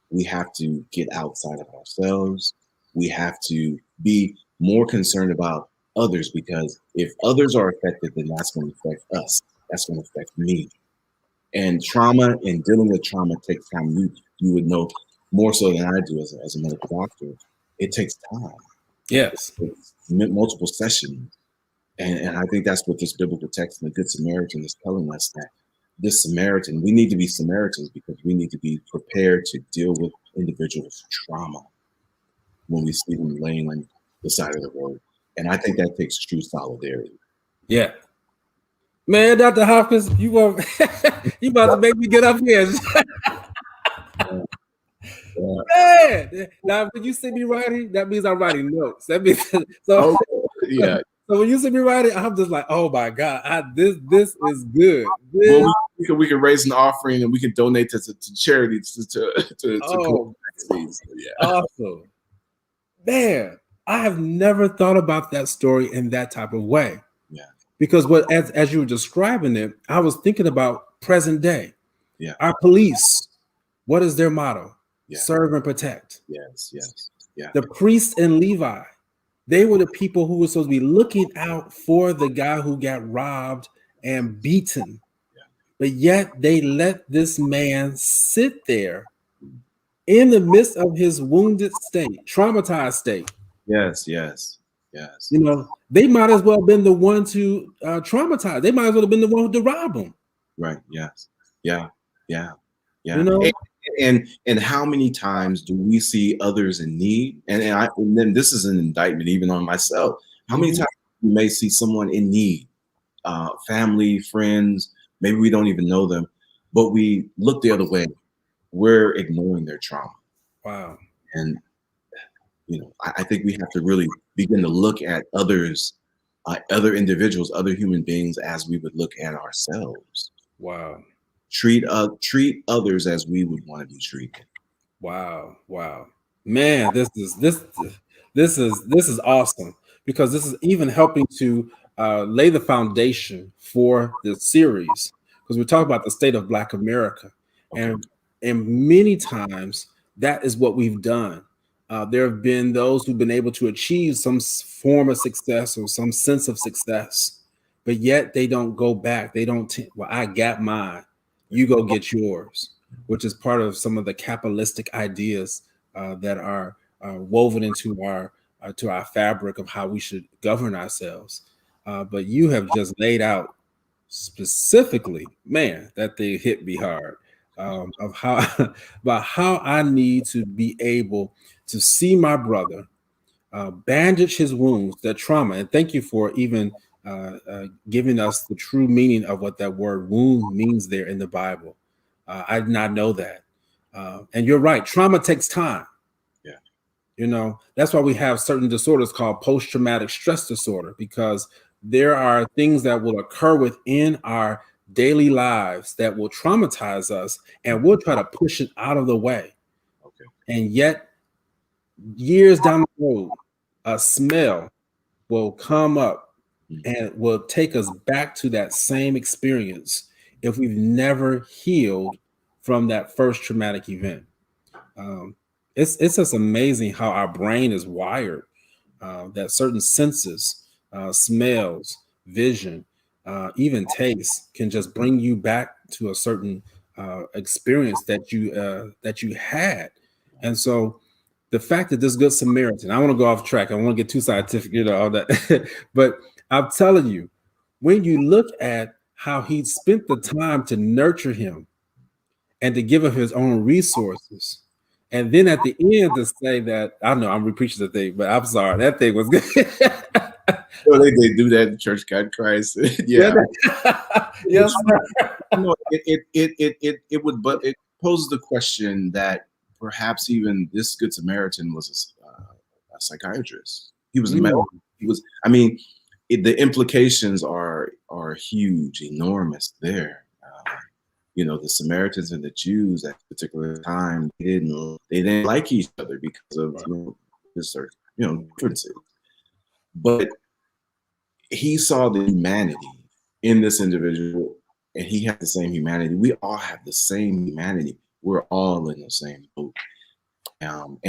we have to get outside of ourselves. We have to be more concerned about others, because if others are affected, then that's going to affect us. That's going to affect me. And trauma and dealing with trauma takes time. You would know more so than I do as a medical doctor. It takes time. Yes. It's multiple sessions. And I think that's what this biblical text in the Good Samaritan is telling us, that this Samaritan, we need to be Samaritans because we need to be prepared to deal with individuals' trauma when we see them laying on the side of the road. And I think that takes true solidarity. Yeah. Man, Dr. Hopkins, you about to make me get up here. Yeah. Man, now when you see me writing, that means I'm writing notes. That means so. Okay. Yeah. So when you see me writing, I'm just like, oh my God, this is good. Well, we can raise an offering and we can donate to charities to Oh, vaccines. So, yeah. awesome. Man, I have never thought about that story in that type of way. Yeah. Because as you were describing it, I was thinking about present day. Yeah. Our police, what is their motto? Yeah. Serve and protect. Yes. Yeah. The priests and Levi, they were the people who were supposed to be looking out for the guy who got robbed and beaten. Yeah. But yet they let this man sit there in the midst of his wounded state, traumatized state. Yes. Yes. You know, they might as well have been the one to traumatize. They might as well have been the one to rob them. Right. Yes. Yeah. Yeah. You Yeah. know, And how many times do we see others in need? And then this is an indictment even on myself. How many Mhm. times you may see someone in need, family, friends, maybe we don't even know them, but we look the other way. We're ignoring their trauma. Wow, And I think we have to really begin to look at others, other individuals, other human beings as we would look at ourselves. wow. Treat others as we would want to be treated. Wow, wow. Man, this is awesome because this is even helping to lay the foundation for the series because we talk about the state of Black America, Okay. and many times that is what we've done. There have been those who've been able to achieve some form of success or some sense of success, but yet they don't go back. They don't. Well, I got mine. You go get yours, which is part of some of the capitalistic ideas that are woven into our to our fabric of how we should govern ourselves. But you have just laid out specifically, man, that thing hit me hard of how about how I need to be able to see my brother bandage his wounds, that trauma. And thank you for even giving us the true meaning of what that word wound means there in the Bible. I did not know that. And you're right, trauma takes time. Yeah. You know, that's why we have certain disorders called post traumatic stress disorder, because there are things that will occur within our daily lives that will traumatize us, and we'll try to push it out of the way. Okay. And yet, years down the road, a smell will come up Mm. and will take us back to that same experience if we've never healed from that first traumatic event. Um, it's just amazing how our brain is wired. That certain senses, smells, vision, even taste, can just bring you back to a certain experience that you had. And so, the fact that this Good Samaritan, I want to go off track. I want to get too scientific, all that. But I'm telling you, when you look at how he spent the time to nurture him and to give him his own resources. And then at the end to say that, I know I'm repreaching the thing, but I'm sorry, that thing was good. So they do that in Church God Christ. Yeah, Yeah. yes, It would, but it poses the question that perhaps even this Good Samaritan was a psychiatrist. He was a medical. mm, He was. I mean, the implications are huge, enormous. There, the Samaritans and the Jews at a particular time they didn't like each other because of this sort differences. But he saw the humanity in this individual, and he had the same humanity. We all have the same humanity. We're all in the same boat. And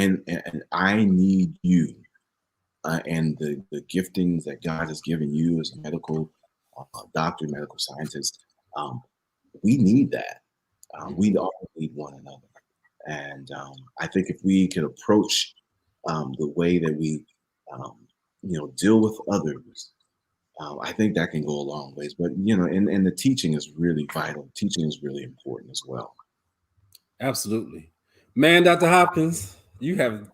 I need you, and the giftings that God has given you as a medical doctor, medical scientist. Um, we need that. We all need one another. And I think if we can approach the way that we, deal with others, I think that can go a long ways. But and the teaching is really vital. Teaching is really important as well. absolutely. Man, Dr. Hopkins, you have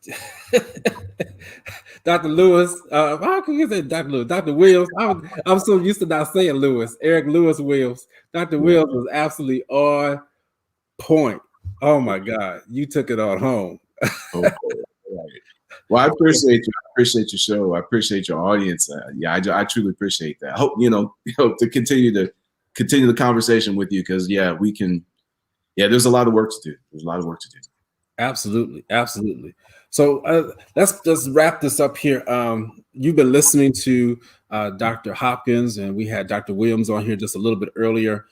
Dr. Lewis. How can you say Dr. Lewis? Dr. Williams. I'm so used to not saying Lewis. Eric Lewis Williams. Dr. Yeah. Williams was absolutely on point. Oh my God, you took it on home. Okay. Right. Well, I appreciate you. I appreciate your show. I appreciate your audience. I truly appreciate that. I hope to continue the conversation with you because we can. Yeah, there's a lot of work to do. There's a lot of work to do. Absolutely, absolutely. So let's just wrap this up here. You've been listening to Dr. Hopkins, and we had Dr. Williams on here just a little bit earlier.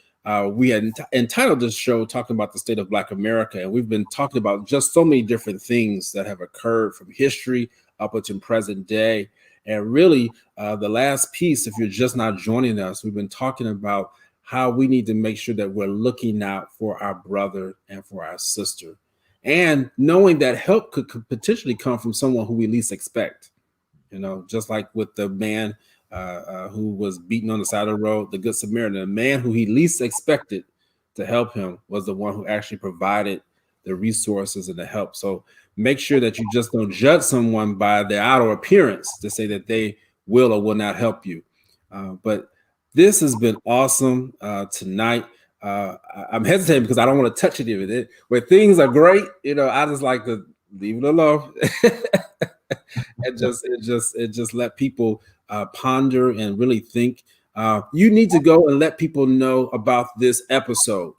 We had entitled this show talking about the state of Black America, and we've been talking about just so many different things that have occurred from history up until present day. And really, the last piece, if you're just not joining us, we've been talking about how we need to make sure that we're looking out for our brother and for our sister, and knowing that help could potentially come from someone who we least expect. You know, just like with the man who was beaten on the side of the road, the Good Samaritan, the man who he least expected to help him was the one who actually provided the resources and the help. So make sure that you just don't judge someone by their outer appearance to say that they will or will not help you. But this has been awesome tonight. I'm hesitating because I don't want to touch any of it. Where things are great, you know, I just like to leave it alone and just let people ponder and really think. You need to go and let people know about this episode.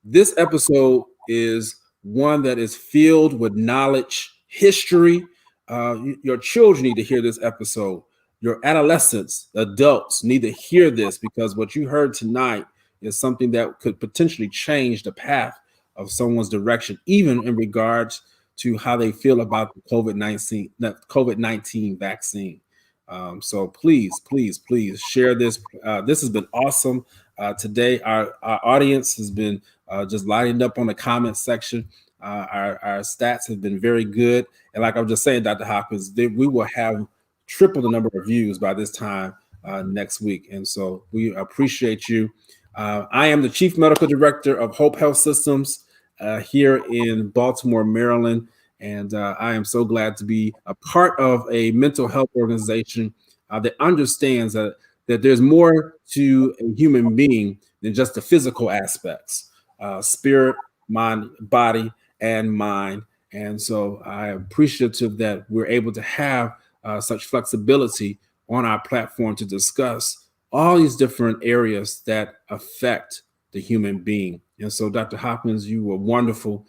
This episode is one that is filled with knowledge, history. Your children need to hear this episode. Your adolescents, adults need to hear this because what you heard tonight is something that could potentially change the path of someone's direction, even in regards to how they feel about the COVID-19 vaccine. So please share this. This has been awesome. Today, our audience has been just lighting up on the comment section. Our stats have been very good. And like I was just saying, Dr. Hopkins, we will have triple the number of views by this time next week. And so we appreciate you. I am the Chief Medical Director of Hope Health Systems here in Baltimore, Maryland. And I am so glad to be a part of a mental health organization that understands that there's more to a human being than just the physical aspects, spirit, mind, body, and mind. And so I am appreciative that we're able to have such flexibility on our platform to discuss all these different areas that affect the human being. And so, Dr. Hopkins, you were wonderful.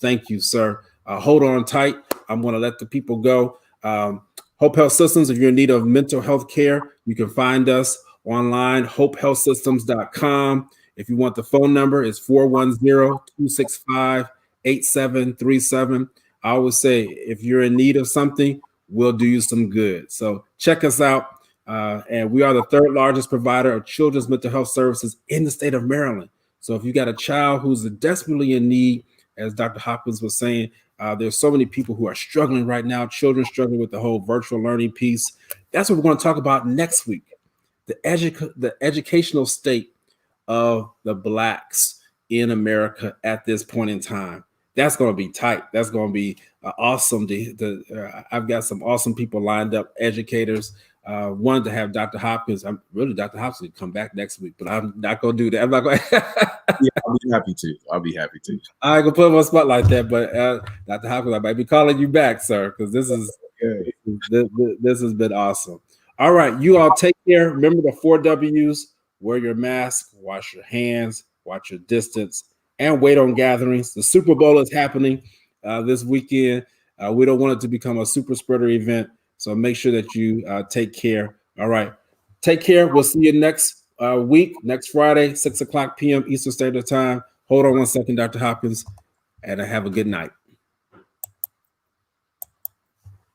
Thank you, sir. Hold on tight. I'm going to let the people go. Hope Health Systems, if you're in need of mental health care, you can find us online, hopehealthsystems.com. If you want the phone number, it's 410-265-8737. I always say, if you're in need of something, we'll do you some good. So check us out. And we are the third largest provider of children's mental health services in the state of Maryland. So if you got a child who's desperately in need, as Dr. Hopkins was saying, there's so many people who are struggling right now, children struggling with the whole virtual learning piece. That's what we're going to talk about next week, the educational state of the Blacks in America at this point in time. That's going to be tight. That's going to be awesome. I've got some awesome people lined up, educators. Wanted to have Dr. Hopkins. Dr. Hopkins come back next week, but I'm not going to do that. I'm not going. Yeah, I'll be happy to. I'll be happy to. I ain't gonna put him on spot like that, but Dr. Hopkins, I might be calling you back, sir, because this has been awesome. All right, you all take care. Remember the 4 W's: wear your mask, wash your hands, watch your distance, and wait on gatherings. The Super Bowl is happening this weekend. We don't want it to become a super spreader event, so make sure that you take care. All right, take care. We'll see you next week, next Friday, 6 o'clock p.m. Eastern Standard Time. Hold on one second, Dr. Hopkins, and have a good night.